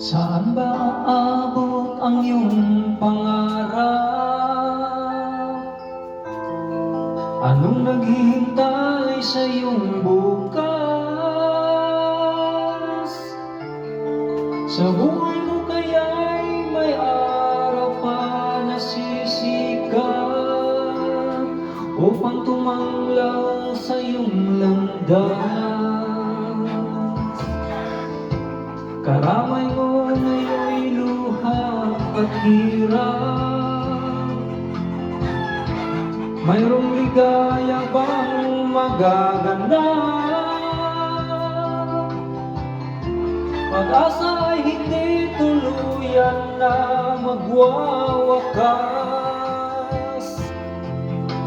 Saan ba aabot ang iyong pangarap? Anong naghihintay sa iyong bukas? Sa buhay mo kaya'y may araw pa na sisikat upang tumanglaw sa iyong landas. Karamay mo ngayon'y luha at hirap. Mayroong ligaya bang magaganap? Pag-asa ay hindi tuluyan na magwawakas.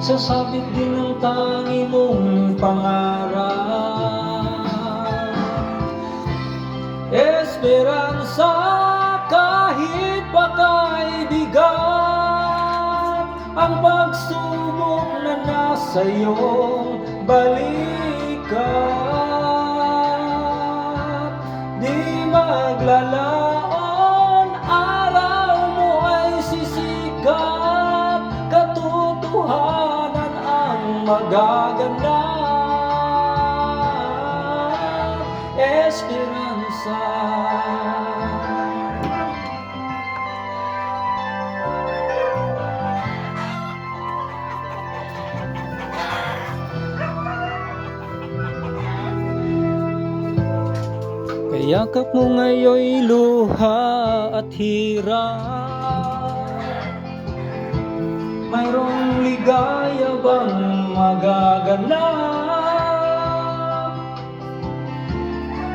Sasabit din ang tangi mong pangarap. Esperansa kahit ba'y bigat ang pagsubok na nasa iyong balikat. Di maglalaon, araw mo ay sisikat, katotohanan ang magaganap. Esperanza. Kayakap mo ngayon'y luha at hirap. Mayroong ligaya bang magaganap?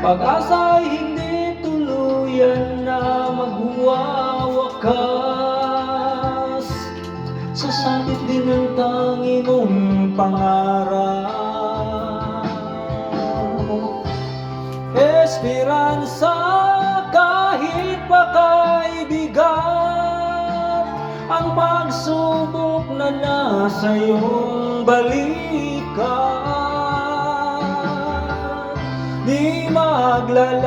Pag-asa'y hindi tuluyan na magwawakas. Sasabit din ang tangi mong pangarap. Esperansa kahit ba'y bigat ang pagsubok na nasa iyong balikat. Di maglalaon,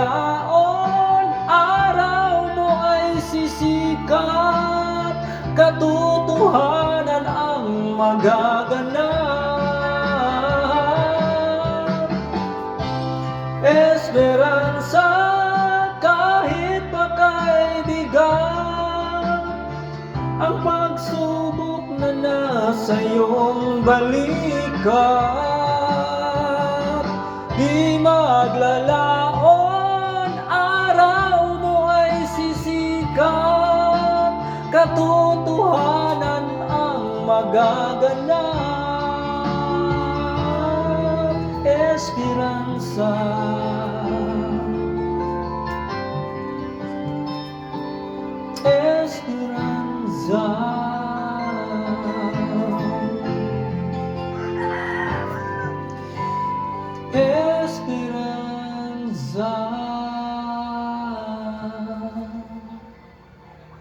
araw mo ay sisikat, katotohanan ang magaganap. Esperansa kahit ba'y bigat ang pagsubok na nasa iyong balikat. Di maglalaon, araw mo ay sisikat, katotohanan ang magaganap. Esperanza. Esperanza.